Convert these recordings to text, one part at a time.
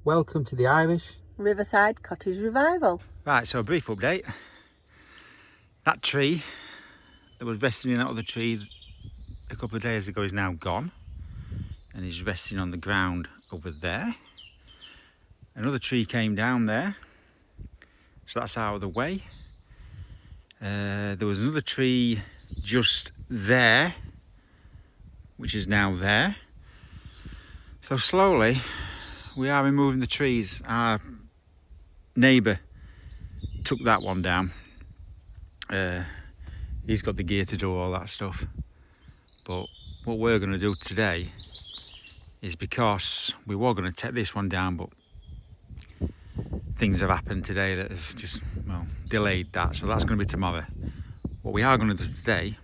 Welcome to the Irish Riverside Cottage Revival. Right, so a brief update. That tree that was resting in that other tree a couple of days ago is now gone and is resting on the ground over there. Another tree came down there, so that's out of the way. There was another tree just there, which is now there. So slowly we are removing the trees. Our neighbour took that one down. He's got the gear to do all that stuff. But what we're going to do today is, because we were going to take this one down, but things have happened today that have just, well, delayed that. So that's going to be tomorrow. What we are going to do today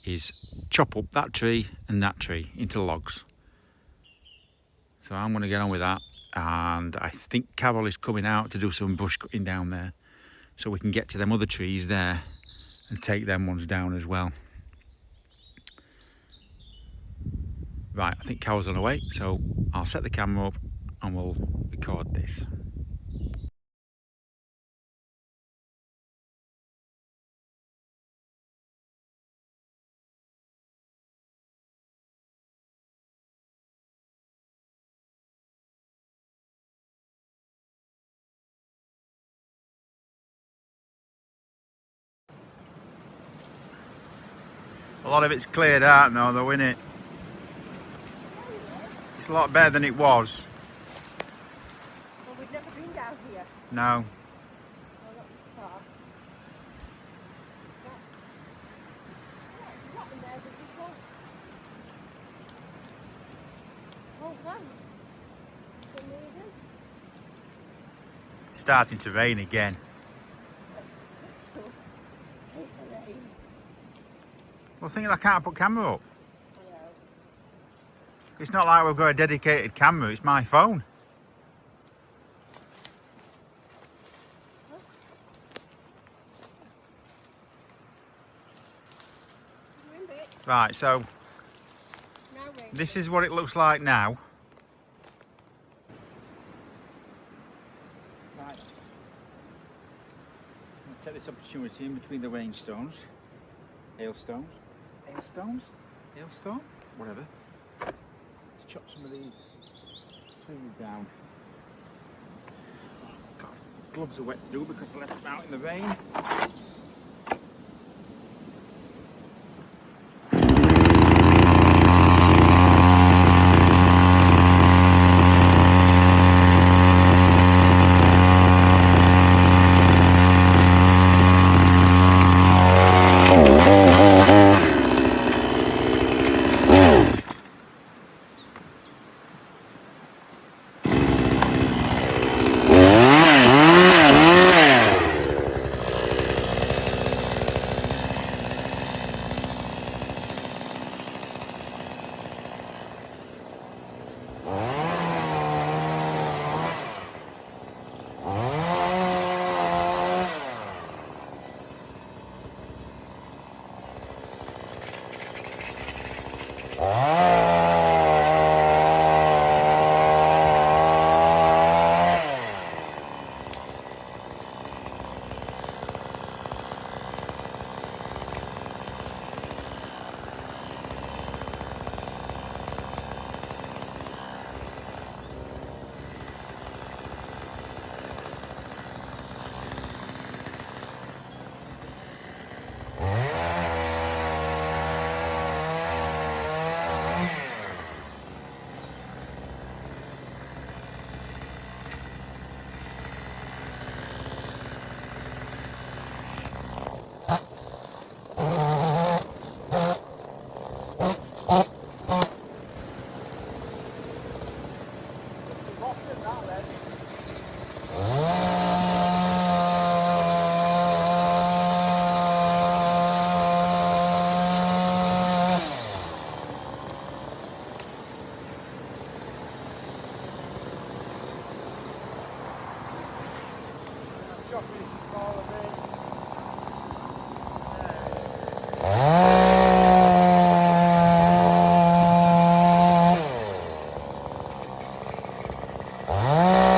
is chop up that tree and that tree into logs. So I'm going to get on with that, and I think Carol is coming out to do some bush cutting down there so we can get to them other trees there and take them ones down as well. Right, I think Carol's on her way, so I'll set the camera up and we'll record this. A lot of it's cleared out now though, isn't it? It's a lot better than it was. Well, we've never been down here. No. Well, not this far. It's not in there, but it's not. Oh, wow. For some reason. It's starting to rain again. Hate the rain. Well, thinking I can't put camera up. I know. It's not like we've got a dedicated camera, it's my phone. You're in bits. Right, so Now rain. this is what it looks like now. Right. I'll take this opportunity in between the hailstones, whatever. Let's chop some of these trees down. Oh, God, gloves are wet through because I left them out in the rain. Ah.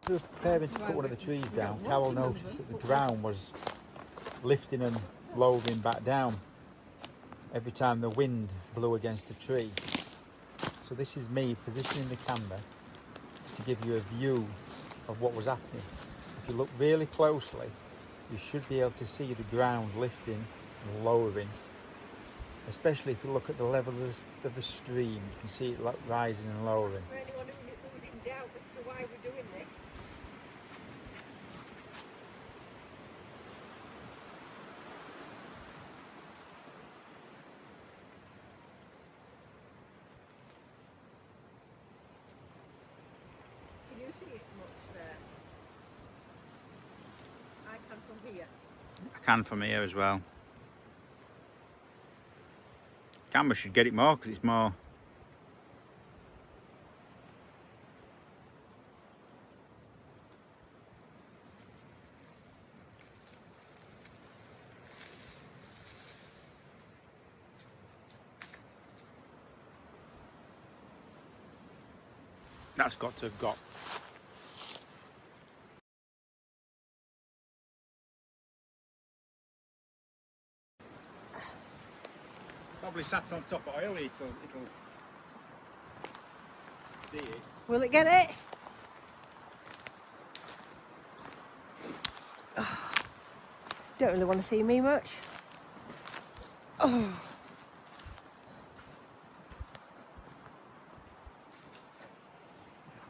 As I was preparing to cut one of the trees down, Carol noticed that the ground was lifting and lowering back down every time the wind blew against the tree. So this is me positioning the camera to give you a view of what was happening. If you look really closely, you should be able to see the ground lifting and lowering, especially if you look at the level of the stream. You can see it rising and lowering. For anyone who's in doubt as to why we're doing this, can you see it much there? I can from here. I can from here as well. Camera should get it more because it's more. That's got to have got. Probably sat on top of oil, it'll see it. Will it get it? Oh, don't really want to see me much. Oh.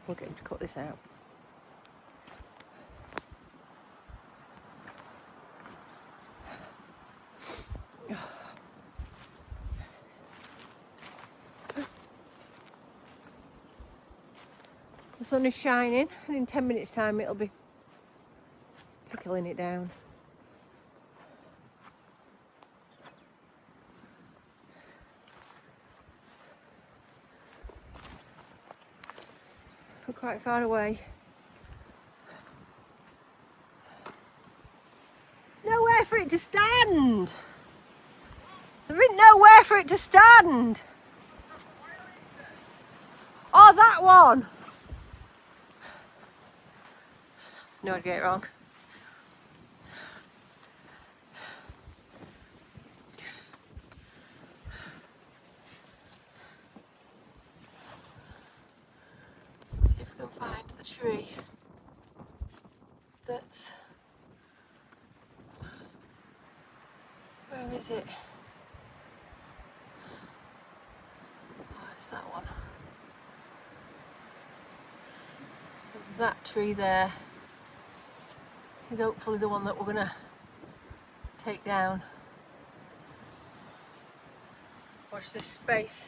We're going to cut this out. The sun is shining, and in 10 minutes time it'll be pickling it down. We're quite far away. There's nowhere for it to stand. There ain't nowhere for it to stand. Oh, that one. No, I'd get it wrong. See if we can find the tree that's... Where is it? That's that one. So that tree there is hopefully the one that we're gonna take down. Watch this space.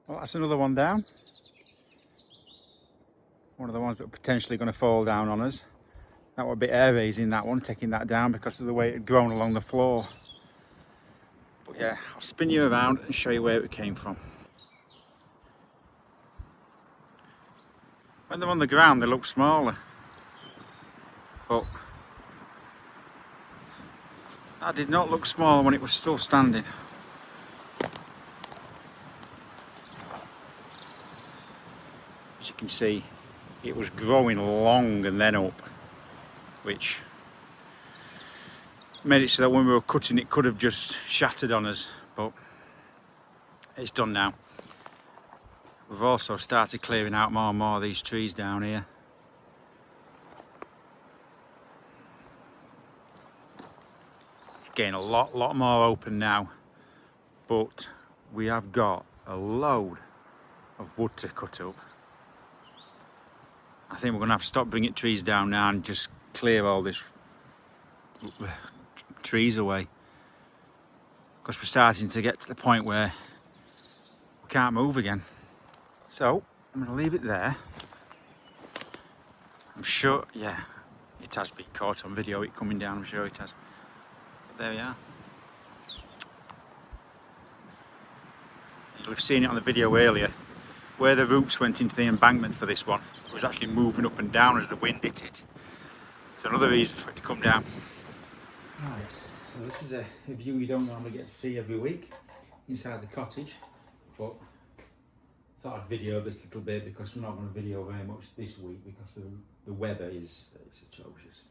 Well, that's another one down. One of the ones that were potentially going to fall down on us. That was a bit air raising, that one, taking that down because of the way it had grown along the floor. But yeah, I'll spin you around and show you where it came from. When they're on the ground, they look smaller. But that did not look small when it was still standing. As you can see, it was growing long and then up, which made it so that when we were cutting it could have just shattered on us, but it's done now. We've also started clearing out more and more of these trees down here. It's getting a lot more open now, but we have got a load of wood to cut up. I think we're going to have to stop bringing trees down now and just clear all this trees away, because we're starting to get to the point where we can't move again. So I'm going to leave it there. I'm sure, yeah, it has been caught on video, it coming down, I'm sure it has. But there we are. You'll have seen it on the video earlier, where the roots went into the embankment for this one. It was actually moving up and down as the wind hit it. It's another reason for it to come down. Right, so this is a view you don't normally get to see every week inside the cottage, but I thought I'd video this little bit because we're not going to video very much this week because the weather is atrocious.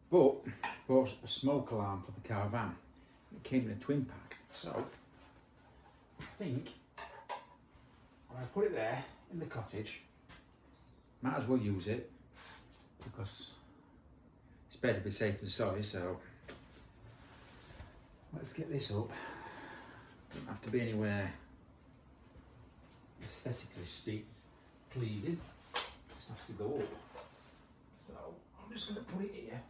But bought a smoke alarm for the caravan. It came in a twin pack, so I think when I put it there in the cottage, might as well use it because it's better to be safe than sorry. So let's get this up. Don't have to be anywhere aesthetically pleasing. Just has to go up. So I'm just going to put it here.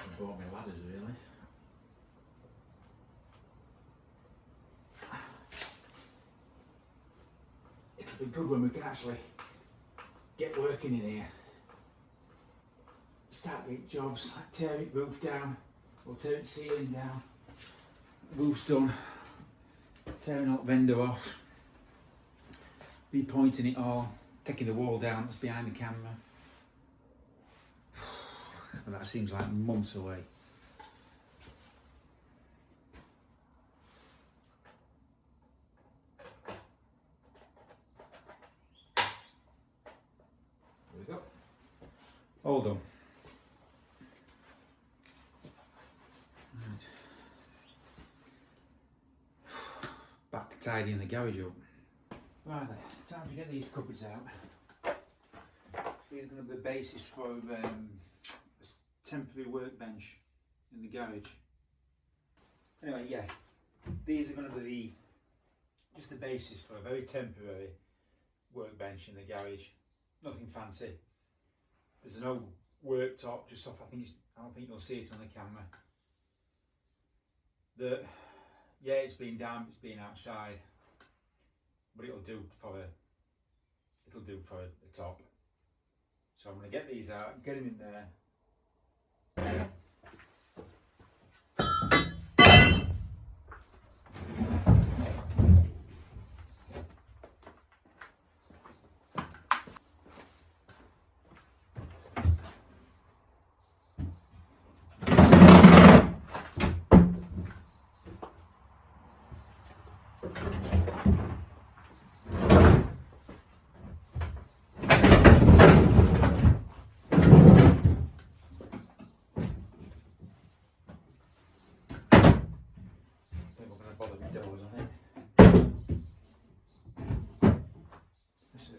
I bought my ladders really. It'll be good when we can actually get working in here. Start big jobs like tearing roof down, or tearing ceiling down. Roof's done. Tearing out vendor off. Repointing it all. Taking the wall down that's behind the camera. And that seems like months away. There we go. All done. Right. Back to tidying the garage up. Right then, time to get these cupboards out. These are going to be the basis for a temporary workbench in the garage. Anyway, yeah, these are going to be just the basis for a very temporary workbench in the garage. Nothing fancy. There's no worktop just off. I don't think you'll see it on the camera. Yeah, it's been damp, it's been outside, but it'll do for that'll do for the top. So I'm going to get these out, get them in there.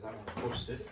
That one's busted.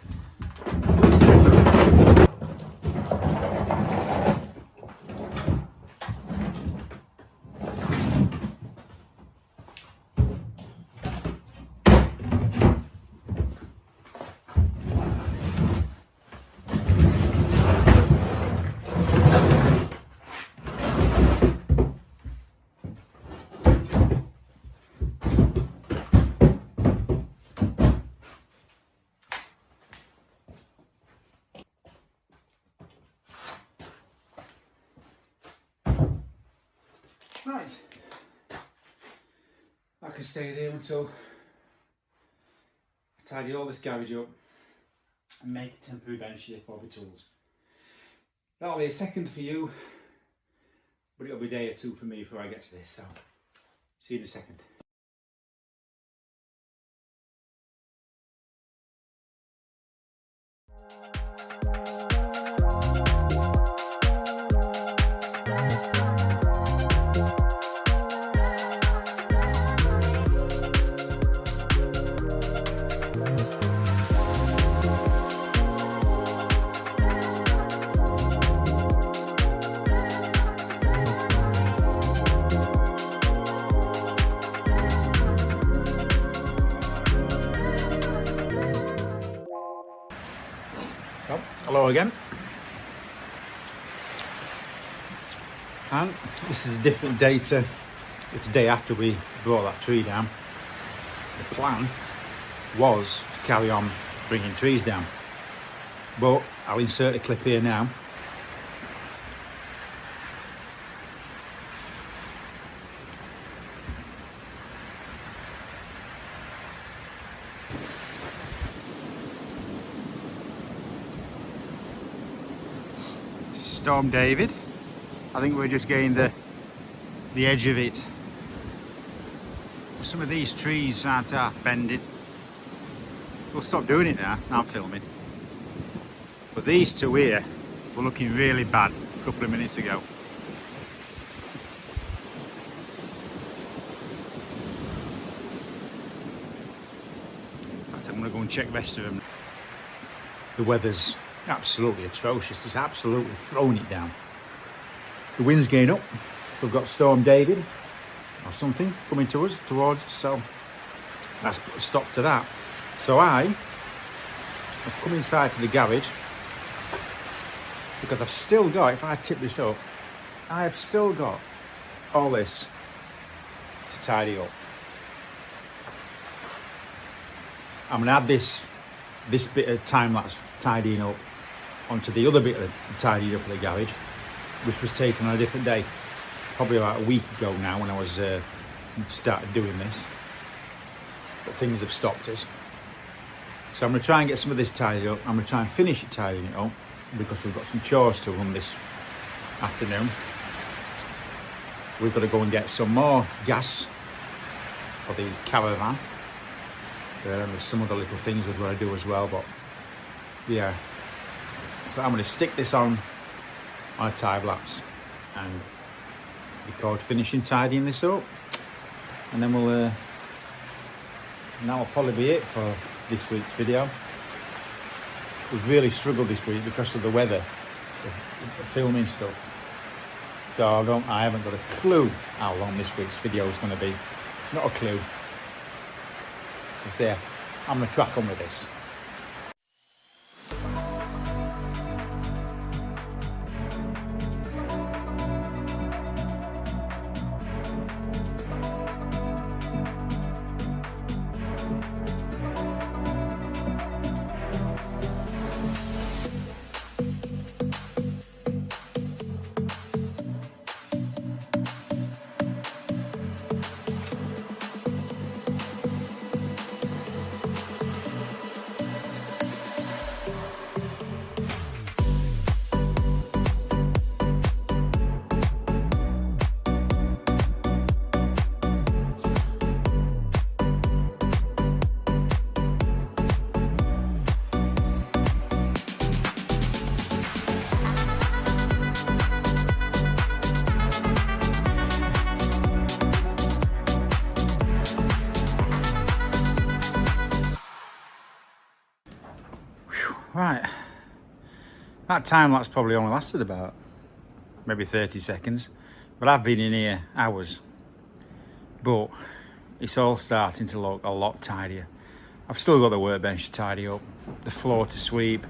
Right, I can stay there until I tidy all this garage up and make a temporary bench here for the tools. That'll be a second for you, but it'll be a day or two for me before I get to this, so see you in a second. Well, hello again, and this is a different day to it's the day after we brought that tree down. The plan was to carry on bringing trees down, but I'll insert a clip here now. Storm David. I think we're just getting the edge of it. Some of these trees aren't half bending. We'll stop doing it now. I'm filming. But these two here were looking really bad a couple of minutes ago. I'm going to go and check the rest of them. The weather's absolutely atrocious. It's absolutely throwing it down. The wind's getting up. We've got Storm David or something coming towards us, so that's put a stop to that. So I've come inside to the garage because I've still got, if I tip this up, I have still got all this to tidy up. I'm going to add this bit of time-lapse tidying up onto the other bit of tidying up of the garage, which was taken on a different day, probably about a week ago now when I was started doing this, but things have stopped us. So I'm going to try and get some of this tidied up. I'm going to try and finish it tidying it up because we've got some chores to run this afternoon. We've got to go and get some more gas for the caravan. And there's some other little things we've got to do as well, but yeah. So I'm going to stick this on a time lapse and record finishing tidying this up, and then we'll that'll probably be it for this week's video. We've really struggled this week because of the weather, the filming stuff. So I haven't got a clue how long this week's video is going to be. Not a clue. So yeah, I'm going to crack on with this. Right. That time lapse probably only lasted about maybe 30 seconds. But I've been in here hours. But it's all starting to look a lot tidier. I've still got the workbench to tidy up, the floor to sweep.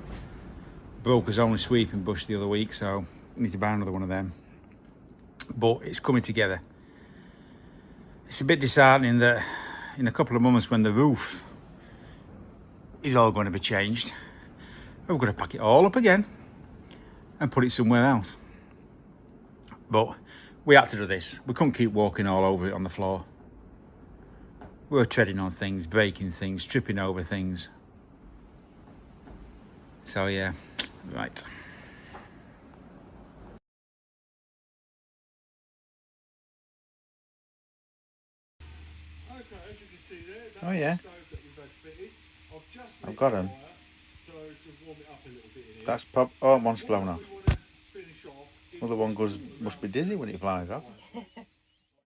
Broke his only sweeping bush the other week, so I need to buy another one of them. But it's coming together. It's a bit disheartening that in a couple of months when the roof is all going to be changed, we're going to pack it all up again and put it somewhere else. But we had to do this. We couldn't keep walking all over it on the floor. We were treading on things, breaking things, tripping over things. So yeah, right. Okay, as you can see there, that's Oh yeah, the stove that we've had fitted. I've just I've lit got the 'em. fire to warm it up a little bit in here. That's oh, one's What flown off. we want to finish off is Well, the one goes must be dizzy when it flies off.